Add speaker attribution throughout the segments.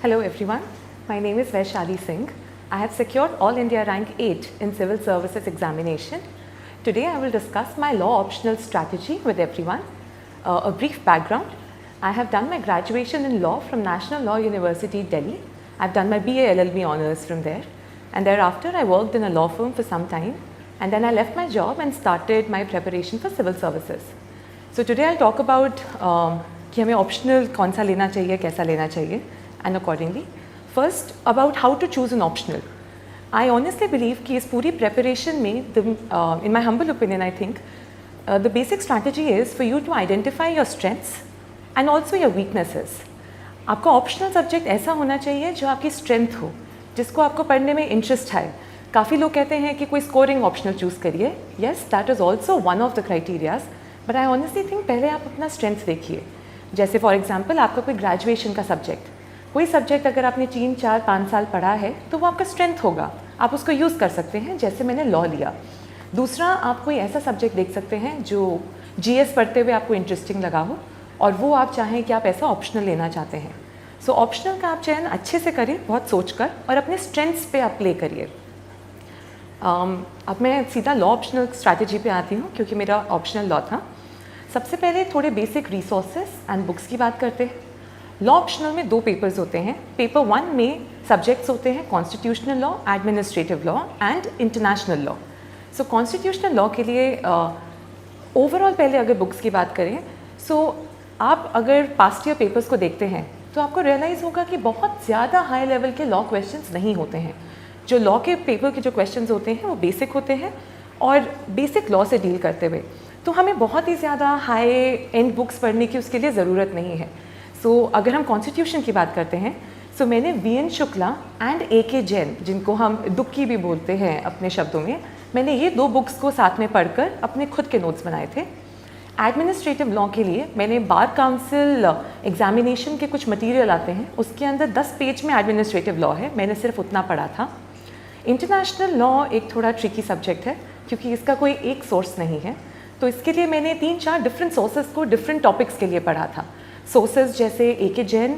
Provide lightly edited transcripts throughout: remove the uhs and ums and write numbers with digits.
Speaker 1: Hello everyone, my name is Vaishali Singh. I have secured All India Rank 8 in Civil Services examination. Today I will discuss my law optional strategy with everyone. A brief background. I have done my graduation in law from National Law University, Delhi. I have done my BA LLB honours from there, and thereafter I worked in a law firm for some time, and then I left my job and started my preparation for civil services. So today I'll talk about कि हमें optional कौन सा लेना चाहिए, कैसा लेना चाहिए, and accordingly. First, about how to choose an optional. I honestly believe कि इस पूरी preparation में, in my humble opinion, I think, the basic strategy is for you to identify your strengths and also your weaknesses. आपका optional subject ऐसा होना चाहिए जो आपकी strength हो, जिसको आपको पढ़ने में interest है. काफ़ी लोग कहते हैं कि कोई scoring optional choose करिए. Yes, that is also one of the criterias. But I honestly think पहले आप अपना strength देखिए. जैसे फॉर एग्जाम्पल आपका कोई ग्रेजुएशन का सब्जेक्ट, कोई सब्जेक्ट अगर आपने 3, 4, 5 साल पढ़ा है तो वो आपका स्ट्रेंथ होगा, आप उसको यूज़ कर सकते हैं. जैसे मैंने लॉ लिया. दूसरा, आप कोई ऐसा सब्जेक्ट देख सकते हैं जो जीएस पढ़ते हुए आपको इंटरेस्टिंग लगा हो और वो आप चाहें कि आप ऐसा ऑप्शनल लेना चाहते हैं. सो ऑप्शनल का आप चयन अच्छे से करिए, बहुत सोच कर, और अपने स्ट्रेंथ्स पे आप प्ले करिए. अब मैं सीधा लॉ ऑप्शनल स्ट्रैटेजी पे आती हूँ क्योंकि मेरा ऑप्शनल लॉ था. सबसे पहले थोड़े बेसिक रिसोर्सेज एंड बुक्स की बात करते हैं. लॉ ऑप्शनल में 2 पेपर्स होते हैं. पेपर 1 में सब्जेक्ट्स होते हैं constitutional law, administrative law and international law. So constitutional law के लिए ओवरऑल पहले अगर बुक्स की बात करें, आप अगर पास्ट ईयर पेपर्स को देखते हैं तो आपको रियलाइज़ होगा कि बहुत ज़्यादा हाई लेवल के लॉ क्वेश्चंस नहीं होते हैं. जो लॉ के पेपर के जो क्वेश्चंस होते हैं वो बेसिक होते हैं और बेसिक लॉ से डील करते हुए, तो हमें बहुत ही ज़्यादा हाई एंड बुक्स पढ़ने की उसके लिए ज़रूरत नहीं है. अगर हम कॉन्स्टिट्यूशन की बात करते हैं, मैंने V N. Shukla and A K. Jain, जिनको हम दुक्की भी बोलते हैं अपने शब्दों में, मैंने ये 2 बुक्स को साथ में पढ़कर अपने खुद के नोट्स बनाए थे. एडमिनिस्ट्रेटिव लॉ के लिए मैंने बार काउंसिल एग्जामिनेशन के कुछ मटीरियल आते हैं, उसके अंदर 10 पेज में एडमिनिस्ट्रेटिव लॉ है, मैंने सिर्फ उतना पढ़ा था. इंटरनेशनल लॉ एक थोड़ा ट्रिकी सब्जेक्ट है क्योंकि इसका कोई एक सोर्स नहीं है, तो इसके लिए मैंने 3-4 डिफरेंट सोर्सेज को डिफरेंट टॉपिक्स के लिए पढ़ा था. सोर्सेज जैसे ए.के. जैन,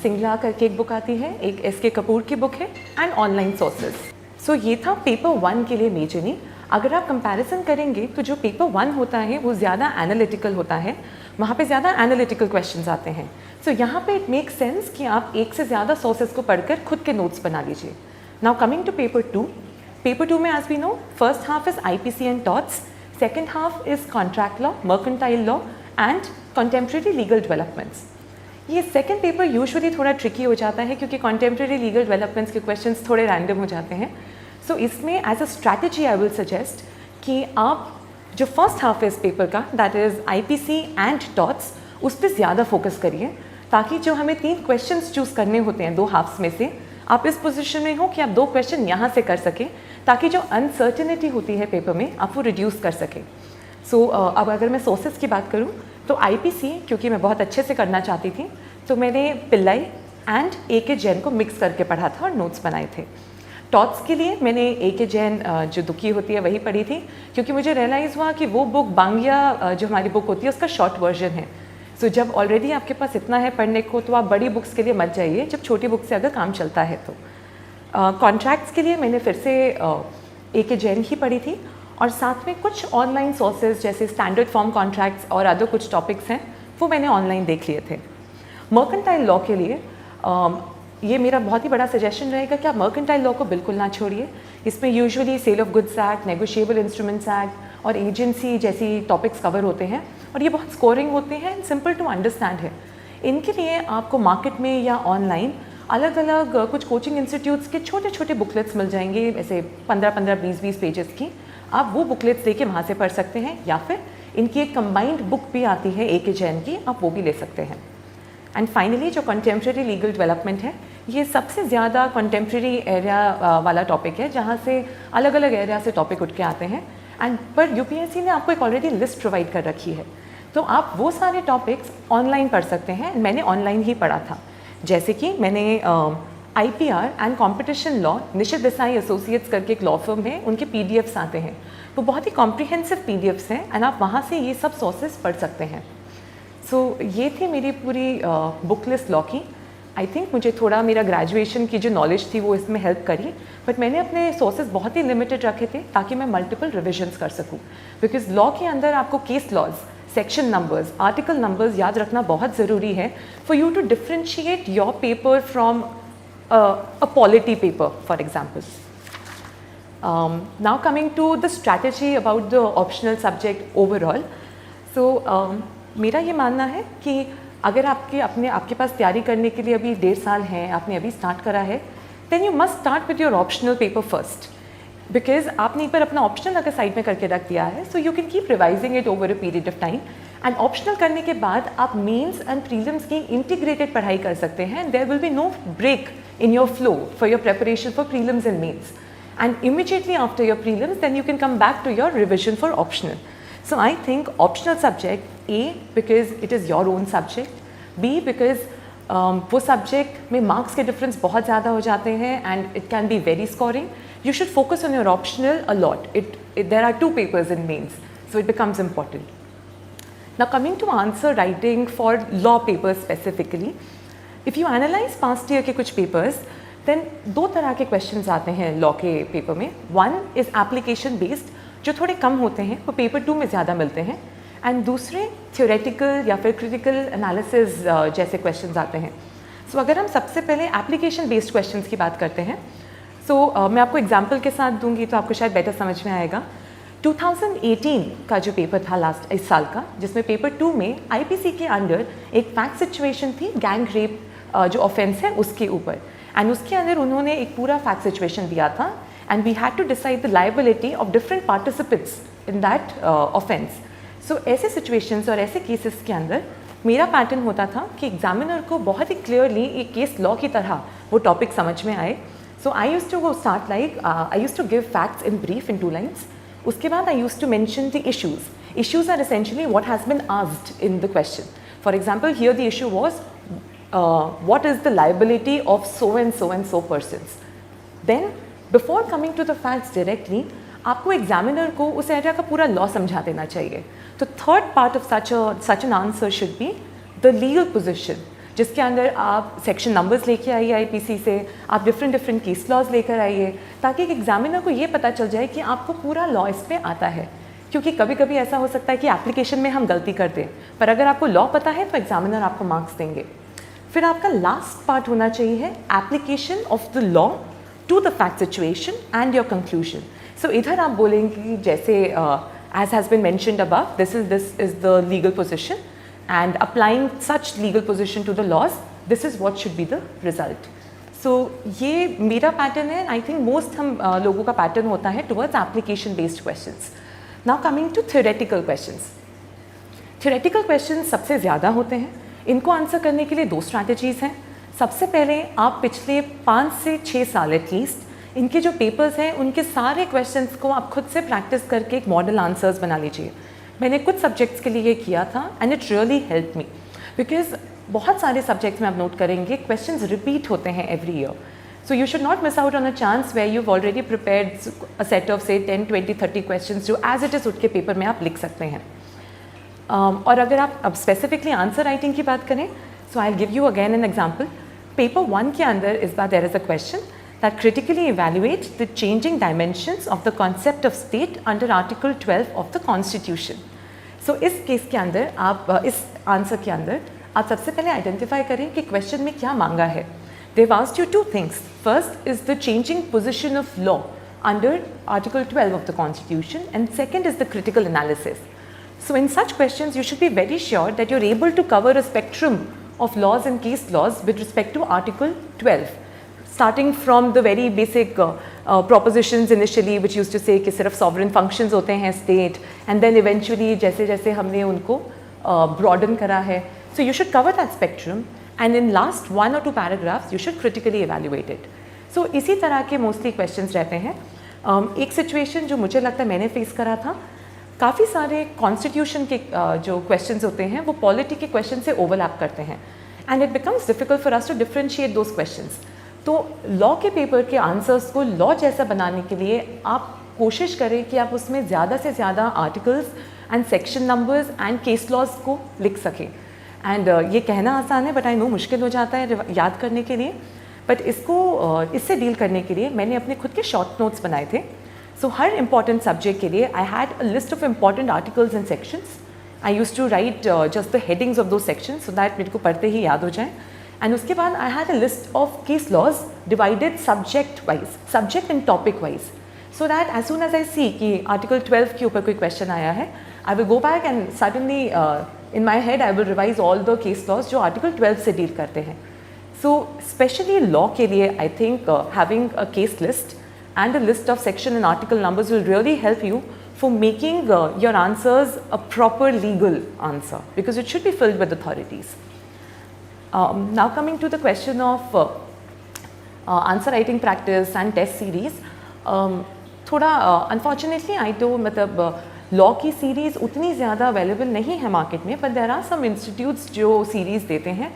Speaker 1: सिंगला करके एक बुक आती है, एक एस.के. कपूर की बुक है, एंड ऑनलाइन सोर्सेज. ये था पेपर 1 के लिए मेजरली. अगर आप कंपैरिजन करेंगे तो जो पेपर 1 होता है वो ज़्यादा एनालिटिकल होता है, वहाँ पे ज़्यादा एनालिटिकल क्वेश्चंस आते हैं. यहाँ पे इट मेक सेंस कि आप एक से ज़्यादा सोर्सेज को पढ़कर खुद के नोट्स बना लीजिए. Now coming to paper 2. Paper 2 में as we know, first half is IPC and torts, second half is contract law, mercantile law and contemporary legal developments. ये second paper usually थोड़ा tricky हो जाता है क्योंकि contemporary legal developments के questions थोड़े random हो जाते हैं. इसमें as a strategy I will suggest कि आप जो first half है इस paper का, that is IPC and TOTS, उस पर ज़्यादा focus करिए ताकि जो हमें 3 questions choose करने होते हैं 2 halves में से, आप इस पोजीशन में हो कि आप 2 क्वेश्चन यहाँ से कर सकें ताकि जो अनसर्टेनिटी होती है पेपर में आप वो रिड्यूस कर सकें. अब अगर मैं सोर्सेज की बात करूँ तो IPC क्योंकि मैं बहुत अच्छे से करना चाहती थी, तो मैंने पिल्लाई एंड ए.के. जैन को मिक्स करके पढ़ा था और नोट्स बनाए थे. टॉट्स के लिए मैंने ए.के. जैन जो दुखी होती है वही पढ़ी थी क्योंकि मुझे रियलाइज़ हुआ कि वो बुक बांग्या जो हमारी बुक होती है उसका शॉर्ट वर्जन है. जब ऑलरेडी आपके पास इतना है पढ़ने को तो आप बड़ी बुक्स के लिए मत जाइए जब छोटी बुक से अगर काम चलता है तो. कॉन्ट्रैक्ट्स के लिए मैंने फिर से ए.के. जैन ही पढ़ी थी और साथ में कुछ ऑनलाइन सोर्सेज जैसे स्टैंडर्ड फॉर्म कॉन्ट्रैक्ट्स और अदर कुछ टॉपिक्स हैं वो मैंने ऑनलाइन देख लिए थे. मर्केंटाइल लॉ के लिए ये मेरा बहुत ही बड़ा सजेशन रहेगा कि आप मर्केंटाइल लॉ को बिल्कुल ना छोड़िए. इसमें usually sale of goods act, negotiable instruments act और एजेंसी जैसी टॉपिक्स कवर होते हैं और ये बहुत स्कोरिंग होते हैं एंड सिंपल टू अंडरस्टैंड है. इनके लिए आपको मार्केट में या ऑनलाइन अलग अलग कुछ कोचिंग इंस्टीट्यूट्स के छोटे छोटे बुकलेट्स मिल जाएंगे, ऐसे 15-15, 20-20 पेजेस की. आप वो बुकलेट्स लेके वहाँ से पढ़ सकते हैं या फिर इनकी एक कंबाइंड बुक भी आती है ए.के. जैन की, आप वो भी ले सकते हैं. एंड फाइनली जो कंटेम्प्रेरी लीगल डेवलपमेंट है, ये सबसे ज़्यादा कंटेम्प्रेरी एरिया वाला टॉपिक है जहाँ से अलग अलग एरिया से टॉपिक उठ के आते हैं. एंड पर UPSC ने आपको एक ऑलरेडी लिस्ट प्रोवाइड कर रखी है, तो आप वो सारे टॉपिक्स ऑनलाइन पढ़ सकते हैं. मैंने ऑनलाइन ही पढ़ा था. जैसे कि मैंने IPR and competition law, Nishith Desai associates करके एक लॉ फर्म है, उनके PDFs आते हैं, वो बहुत ही कॉम्प्रिहेंसिव PDFs हैं एंड आप वहाँ से ये सब सोर्सेज पढ़ सकते हैं. ये थी मेरी पूरी बुक लिस्ट लॉ की. आई थिंक मुझे थोड़ा मेरा ग्रेजुएशन की जो नॉलेज थी वो इसमें हेल्प करी, बट मैंने अपने सोर्सेज बहुत ही लिमिटेड रखे थे ताकि मैं मल्टीपल रिविजन्स कर सकूँ। बिकॉज लॉ के अंदर आपको case laws, section numbers, article numbers याद रखना बहुत ज़रूरी है for you to differentiate your paper from a polity paper for example. Now coming to the strategy about the optional subject overall. So मेरा ये मानना है कि अगर आपके पास तैयारी करने के लिए अभी 1.5 साल हैं, आपने अभी स्टार्ट करा है, then you must start with your optional paper first. Because आपने एक बार अपना ऑप्शनल अगर साइड में करके रख दिया है, so you can keep revising it over a period of time. And optional करने के बाद आप मेंस एंड प्रीलिम्स की इंटीग्रेटेड पढ़ाई कर सकते हैं. There will be no break in your flow for your preparation for prelims and mains. And immediately after your prelims, then you can come back to your revision for optional. So I think optional subject, A, because it is your own subject, B, because वो subject में marks के difference बहुत ज़्यादा हो जाते हैं and it can be very scoring. You should focus on your optional a lot. There are 2 papers in mains, so it becomes important. Now coming to answer writing for law papers specifically, if you analyze past year के कुछ papers, then 2 तरह के questions आते हैं law के paper में. One is application based, जो थोड़े कम होते हैं, वो paper 2 में ज़्यादा मिलते हैं, and दूसरे theoretical या फिर critical analysis जैसे questions आते हैं. So अगर हम सबसे पहले application based questions की बात करते हैं, so मैं आपको example के साथ दूंगी तो आपको शायद better समझ में आएगा. 2018 का जो पेपर था इस साल का, जिसमें पेपर 2 में IPC के अंडर एक फैक्ट सिचुएशन थी गैंग रेप जो ऑफेंस है उसके ऊपर, एंड उसके अंदर उन्होंने एक पूरा फैक्ट सिचुएशन दिया था and we had to decide the liability of different participants in that offence. So ऐसे सिचुएशंस और ऐसे केसेस के अंदर मेरा पैटर्न होता था कि एग्जामिनर को बहुत ही क्लियरली एक केस लॉ की तरह वो टॉपिक समझ में आए. So I used to go start like I used to give facts in brief in 2 lines. उसके बाद I used to mention the issues. Issues are essentially what has been asked in the question. For example, here the issue was what is the liability of so and so persons. Then before coming to the facts directly, आपको examiner को उस area का पूरा law समझा देना चाहिए. तो third part of such an answer should be the legal position, जिसके अंदर आप सेक्शन नंबर्स लेके आइए IPC से, आप डिफरेंट केस लॉज लेकर आइए, ताकि एक एग्जामिनर को ये पता चल जाए कि आपको पूरा लॉ इस पे आता है. क्योंकि कभी कभी ऐसा हो सकता है कि एप्लीकेशन में हम गलती कर दें, पर अगर आपको लॉ पता है तो एग्जामिनर आपको मार्क्स देंगे. फिर आपका लास्ट पार्ट होना चाहिए application of the law to the fact situation and your conclusion. So इधर आप बोलेंगे जैसे as has been mentioned above, this is the legal position and applying such legal position to the laws, this is what should be the result. So ये मेरा pattern है. I think most हम लोगों का पैटर्न होता है towards application based questions. Now coming to theoretical questions. Theoretical questions सबसे ज़्यादा होते हैं. इनको आंसर करने के लिए 2 स्ट्रैटेजीज़ हैं. सबसे पहले आप पिछले 5 से 6 साल एटलीस्ट इनके जो पेपर्स हैं उनके सारे क्वेश्चंस को आप खुद से प्रैक्टिस करके एक मॉडल आंसर्स बना लीजिए. मैंने कुछ सब्जेक्ट्स के लिए ये किया था and it really help me, because बहुत सारे सब्जेक्ट्स में आप नोट करेंगे क्वेश्चंस रिपीट होते हैं every year. So you should not miss out on a chance where you've already prepared a set of say 10, 20, 30 questions जो as it is उठ के पेपर में आप लिख सकते हैं. और अगर आप अब स्पेसिफिकली आंसर राइटिंग की बात करें, so I'll give you again an example. Paper 1 के अंदर इस बार there is a question that critically evaluates the changing dimensions of the concept of state under Article 12 of the Constitution. So इस case के अंदर आप इस आंसर के अंदर आप सबसे पहले आइडेंटिफाई करें कि क्वेश्चन में क्या मांगा है. They've asked you 2 things. First is the changing position of law under Article 12 of the Constitution, and second is the critical analysis. So in such questions, you should be very sure that you're able to cover a spectrum of laws and case laws with respect to Article 12. Starting from the very basic propositions initially, which used to say कि सिर्फ sovereign functions होते हैं state, and then eventually जैसे जैसे हमने उनको broaden करा है. So you should cover that spectrum. And in last 1 or 2 paragraphs, you should critically evaluate it. So इसी तरह के mostly questions रहते हैं. एक situation जो मुझे लगता है मैंने face करा था, काफ़ी सारे constitution के जो questions होते हैं वो polity के question से overlap करते हैं, and it becomes difficult for us to differentiate those questions. तो law के paper के answers को law जैसा बनाने के लिए आप कोशिश करें कि आप उसमें ज़्यादा से ज़्यादा articles and section numbers and case laws को लिख सकें. एंड ये कहना आसान है, बट आई नो मुश्किल हो जाता है याद करने के लिए। बट इससे डील करने के लिए मैंने अपने खुद के शॉर्ट नोट्स बनाए थे। सो हर इंपॉर्टेंट सब्जेक्ट के लिए I had a list of important articles and sections. I use to write just the headings of those sections so that मेरे को पढ़ते ही याद हो जाए। एंड उसके बाद I had a list of case laws divided subject wise, subject and topic wise, so that as soon as I see कि article 12 के ऊपर कोई क्वेश्चन आया है, I will go back and suddenly in my head I will revise all the case laws जो article 12 से deal करते हैं। सो स्पेशली लॉ के लिए I think having a case list and a list of section and article numbers will really help you for making your answers a proper legal answer, because it should be filled with authorities. Now coming to the question of answer writing practice and test series, थोड़ा unfortunately I do मतलब law की series उतनी ज़्यादा available नहीं है market में, but there are some institutes जो series देते हैं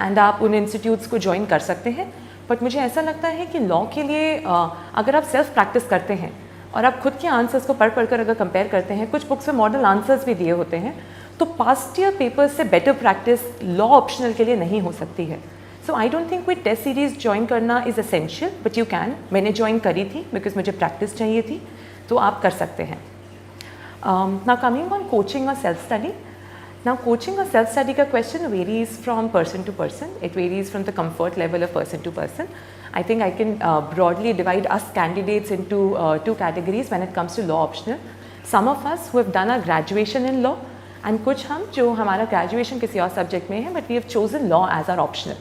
Speaker 1: and आप उन institutes को join कर सकते हैं। बट मुझे ऐसा लगता है कि लॉ के लिए अगर आप सेल्फ प्रैक्टिस करते हैं और आप खुद के आंसर्स को पढ़ कर अगर कंपेयर करते हैं, कुछ बुक्स में मॉडल आंसर्स भी दिए होते हैं, तो पास्ट ईयर पेपर्स से बेटर प्रैक्टिस लॉ ऑप्शनल के लिए नहीं हो सकती है। सो आई डोंट थिंक कोई टेस्ट सीरीज ज्वाइन करना is essential, but you can. मैंने ज्वाइन करी थी बिकॉज मुझे प्रैक्टिस चाहिए थी, तो आप कर सकते हैं। नाउ कमिंग ऑन कोचिंग और self study. Now coaching or self-study का question varies from person to person. It varies from the comfort level of person to person. I think I can broadly divide us candidates into two categories when it comes to law optional. Some of us who have done our graduation in law and कुछ हम जो हमारा graduation किसी और subject में है, but we have chosen law as our optional.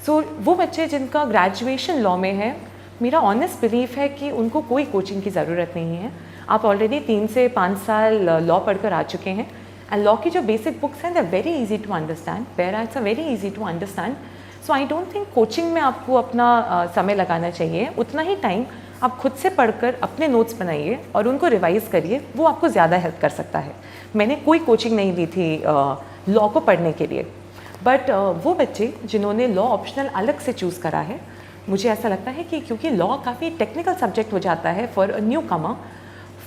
Speaker 1: So वो बच्चे जिनका graduation law में है, मेरा honest belief है कि उनको कोई coaching की ज़रूरत नहीं है। आप already 3 से 5 साल law पढ़कर आ चुके हैं। And law की जो basic books हैं, they're very easy to understand. Parents are very easy to understand. So I don't think coaching में आपको अपना समय लगाना चाहिए। उतना ही टाइम आप खुद से पढ़कर अपने नोट्स बनाइए और उनको रिवाइज करिए, वो आपको ज़्यादा हेल्प कर सकता है। मैंने कोई कोचिंग नहीं ली थी लॉ को पढ़ने के लिए, बट वो बच्चे जिन्होंने लॉ ऑप्शनल अलग से चूज़ करा है, मुझे ऐसा लगता है कि क्योंकि लॉ काफ़ी टेक्निकल सब्जेक्ट हो जाता है for a newcomer,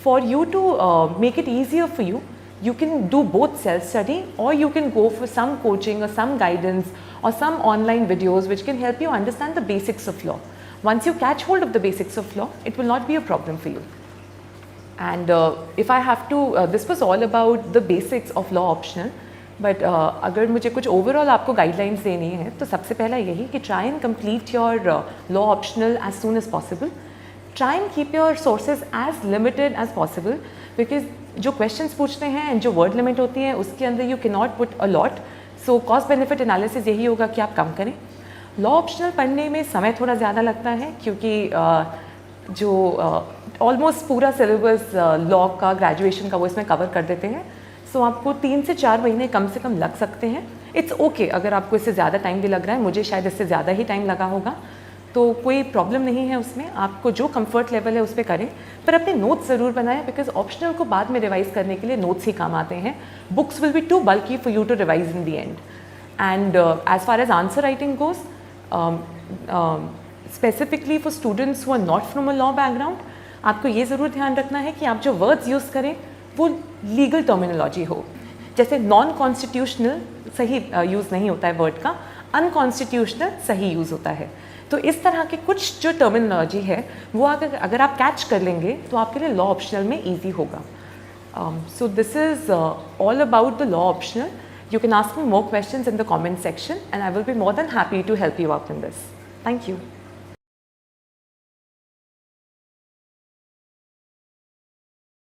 Speaker 1: for you to make it easier for you, you can do both self-study or you can go for some coaching or some guidance or some online videos which can help you understand the basics of law. Once you catch hold of the basics of law, it will not be a problem for you. And if I have to, this was all about the basics of law optional, but अगर मुझे कुछ overall आपको guidelines देनी है, तो सबसे पहला यही कि try and complete your law optional as soon as possible. Try and keep your sources as limited as possible, because जो क्वेश्चंस पूछते हैं जो वर्ड लिमिट होती है उसके अंदर you can not put a lot, so cost benefit analysis यही होगा कि आप कम करें। लॉ ऑप्शनल पढ़ने में समय थोड़ा ज़्यादा लगता है क्योंकि जो ऑलमोस्ट पूरा सिलेबस लॉ का ग्रेजुएशन का वो इसमें कवर कर देते हैं, सो आपको 3 से 4 महीने कम से कम लग सकते हैं। इट्स ओके अगर आपको इससे ज़्यादा टाइम भी लग रहा है, मुझे शायद इससे ज़्यादा ही टाइम लगा होगा, तो कोई प्रॉब्लम नहीं है उसमें। आपको जो कंफर्ट लेवल है उस पर करें, पर अपने नोट्स ज़रूर बनाएं, बिकॉज ऑप्शनल को बाद में रिवाइज करने के लिए नोट्स ही काम आते हैं। Books will be too bulky for you to revise in the end. And as far as answer writing goes, specifically for students who are not from a law background, आपको ये ज़रूर ध्यान रखना है कि आप जो वर्ड्स यूज़ करें वो लीगल टर्मिनोलॉजी हो। जैसे नॉन कॉन्स्टिट्यूशनल सही यूज़ नहीं होता है वर्ड का, अनकॉन्स्टिट्यूशनल सही यूज़ होता है। तो इस तरह के कुछ जो टर्मिनोलॉजी है वो अगर आप कैच कर लेंगे तो आपके लिए लॉ ऑप्शनल में ईजी होगा। So this is all about the law optional. You can ask me more questions in the comment section and I will be more than happy to help you out in this. Thank you.